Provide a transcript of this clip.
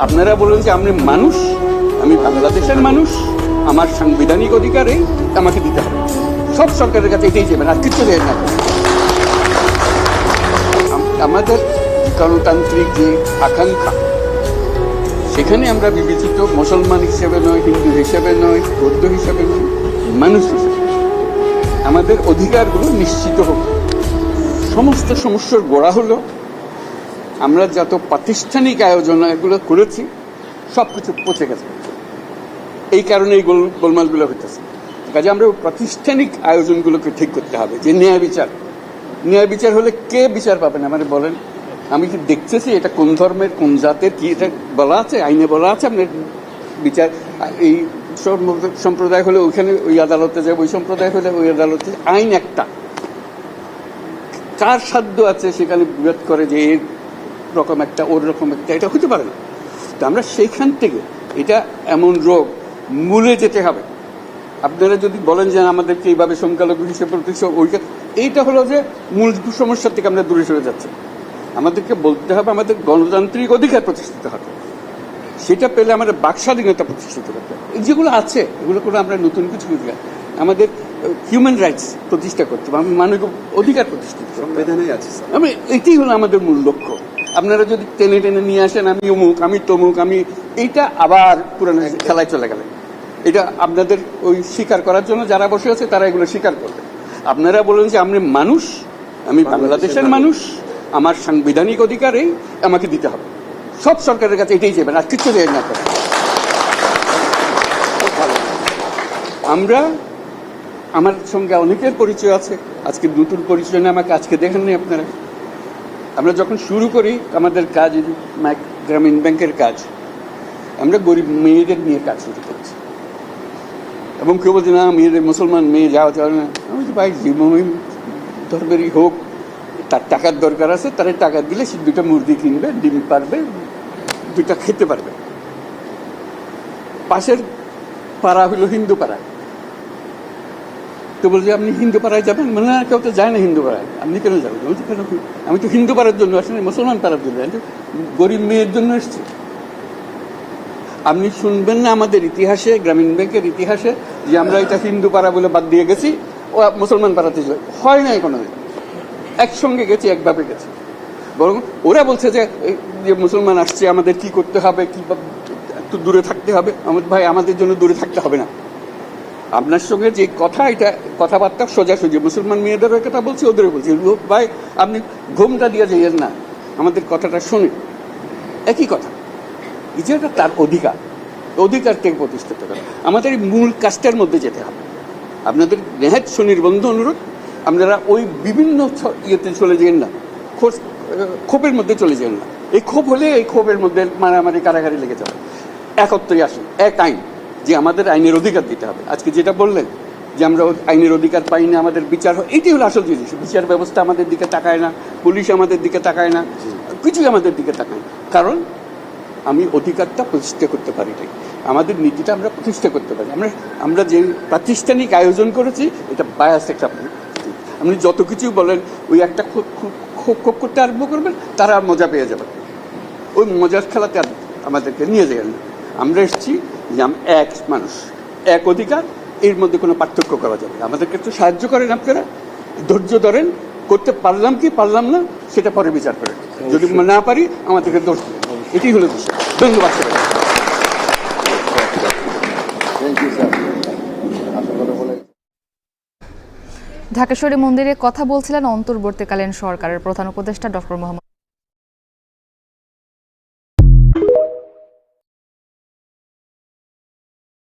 আপনারা বলেন যে আমি মানুষ, আমি বাংলাদেশের মানুষ, আমার সাংবিধানিক অধিকারে আমাকে দিতে হবে। সব সরকারের কাছে এটাই যাবেন, আর কিছু দেয় না। আমাদের গণতান্ত্রিক যে আকাঙ্ক্ষা, সেখানে আমরা বিবেচিত মুসলমান হিসেবে নয়, হিন্দু হিসেবে নয়, বৌদ্ধ হিসেবে নয়, মানুষ হিসেবে আমাদের অধিকারগুলো নিশ্চিত হোক। সমস্ত সমস্যার গোড়া হলো আমরা যত প্রাতিষ্ঠানিক আয়োজন এগুলো করেছি সব কিছু পচে গেছে। এই কারণে এই গোলমালগুলো হইতেছে। কাজে আমরা প্রাতিষ্ঠানিক আয়োজনগুলোকে ঠিক করতে হবে। যে ন্যায় বিচার হলে কে বিচার পাবেন আমাদের বলেন? আমি কি দেখতেছি এটা কোন ধর্মের কোন জাতের কি, এটা বলা আছে আইনে, বলা আছে আপনার বিচার। এই সম্প্রদায় হলে ওইখানে ওই আদালতে যাবে, ওই সম্প্রদায় হলে ওই আদালতে। আইন একটা, কার সাধ্য আছে সেখানে বিরোধ করে যে এর রকম একটা ওর রকম একটা, এটা হতে পারে না। তো আমরা সেইখান থেকে, এটা এমন রোগ, মূলে যেতে হবে। আপনারা যদি বলেন যে আমাদেরকে এইভাবে সংখ্যালঘু হিসেবে ওইটা, এইটা হলো যে মূল সমস্যার থেকে আমরা দূরে সরে যাচ্ছি। আমাদেরকে বলতে হবে আমাদের গণতান্ত্রিক অধিকার প্রতিষ্ঠিত হবে, সেটা পেলে আমাদের বাক স্বাধীনতা প্রতিষ্ঠিত করতে হবে। যেগুলো আছে এগুলো করে আমরা নতুন কিছু আমাদের হিউম্যান রাইটস প্রতিষ্ঠা করতে হবে, মানবিক অধিকার প্রতিষ্ঠিত সংবিধানেই আছে। আমি এটাই হলো আমাদের মূল লক্ষ্য। আপনারা যদি টেনে টেনে নিয়ে আসেন আমি অমুক, আমি তমুক, আমি, এইটা আবার পুরানো খেলায় চলে গেলেন। এটা আপনাদের ওই স্বীকার করার জন্য যারা বসে আছে তারা এগুলো স্বীকার করবে। আপনারা বলেন যে আমি মানুষ, আমি বাংলাদেশের মানুষ, আমার সাংবিধানিক অধিকারে আমাকে দিতে হবে। সব সরকারের কাছে এটাই যাবেন, আর কিছু দেয় না। আমরা, আমার সঙ্গে অনেকের পরিচয় আছে, আজকে নতুন পরিচয় না, আমাকে আজকে দেখেননি আপনারা। আমরা যখন শুরু করি আমাদের কাজ, গ্রামীণ ব্যাংকের কাজ, আমরা গরিব মেয়েদের নিয়ে কাজ শুরু করছি। এবং কেউ বলছে না মেয়েদের, মুসলমান মেয়ে যাওয়া যাবে না। আমি বলছি ভাই, যে ধর্মেরই হোক, তার টাকার দরকার আছে, তার টাকা দিলে সে 2টা মুরগি কিনবে, ডিম পারবে, 2টা খেতে পারবে। পাশের পাড়া হলো হিন্দু পাড়া। তো বলছে আপনি হিন্দু পাড়ায় যাবেন? মানে না, কেউ তো যায় না হিন্দু পাড়ায়, আপনি কেন যাবেন? বলছি কেন, আমি তো হিন্দু পাড়ার জন্য আসিনি, মুসলমান পাড়ার জন্য, গরিব মেয়ের জন্য এসছি। আপনি শুনবেন না আমাদের ইতিহাসে, গ্রামীণ ব্যাংকের ইতিহাসে, যে আমরা এটা হিন্দু পাড়া বলে বাদ দিয়ে গেছি, ও মুসলমান পাড়াতে হয় নাই কোনোদিন। একসঙ্গে গেছি, একভাবে গেছি। বরং ওরা বলছে যে মুসলমান আসছে, আমাদের কি করতে হবে, কি একটু দূরে থাকতে হবে। আমাদের ভাই, আমাদের জন্য দূরে থাকতে হবে না। আপনার সঙ্গে যে কথা, এটা কথাবার্তা সোজাসুজি, মুসলমান মেয়েদেরও কথা বলছি, ওদেরও বলছি। ভাই আপনি ঘুমটা দিয়ে যাইয়েন না, আমাদের কথাটা শুনে। একই কথা, যেটা তার অধিকারকে প্রতিষ্ঠিত করে। আমাদের এই মূল কাজটার মধ্যে যেতে হবে। আপনাদের নেহাত সুনির্বন্ধ অনুরোধ, আপনারা ওই বিভিন্ন ইয়েতে চলে যান না, ক্ষোভের মধ্যে চলে যান না। এই ক্ষোভ হলে এই ক্ষোভের মধ্যে মারামারি কারাগারি লেগে যাবে। একত্রে আসুন, এক আইন, যে আমাদের আইনের অধিকার দিতে হবে। আজকে যেটা বললেন যে আমরা আইনের অধিকার পাই না, আমাদের বিচার হয়, এটাই হলো আসল জিনিস। বিচার ব্যবস্থা আমাদের দিকে তাকায় না, পুলিশ আমাদের দিকে তাকায় না, কিছুই আমাদের দিকে তাকায় না। কারণ আমি অধিকারটা প্রতিষ্ঠা করতে পারি নাই, আমাদের নীতিটা আমরা প্রতিষ্ঠা করতে পারি। আমরা যে প্রাতিষ্ঠানিক আয়োজন করেছি, এটা বায়াস একটা। আপনি যত কিছু বলেন, ওই একটা ক্ষোভ করতে আরম্ভ করবেন, তারা মজা পেয়ে যাবেন। ওই মজার খেলাতে আমাদেরকে নিয়ে যাবেন না। আমরা এসেছি যে এক মানুষ, এক অধিকার, এর মধ্যে কোনো পার্থক্য করা যাবে। আমাদেরকে একটু সাহায্য করেন আপনারা, ধৈর্য ধরেন, করতে পারলাম কি পারলাম না সেটা পরে বিচার করেন। যদি না পারি আমাদেরকে দোষ দেবেন, এটাই হলো বিষয়। ধন্যবাদ। ঢাকেশ্বরী মন্দিরে কথা বলছিলেন অন্তর্বর্তীকালীন সরকারের প্রধান উপদেষ্টা ডক্টর মোহাম্মদ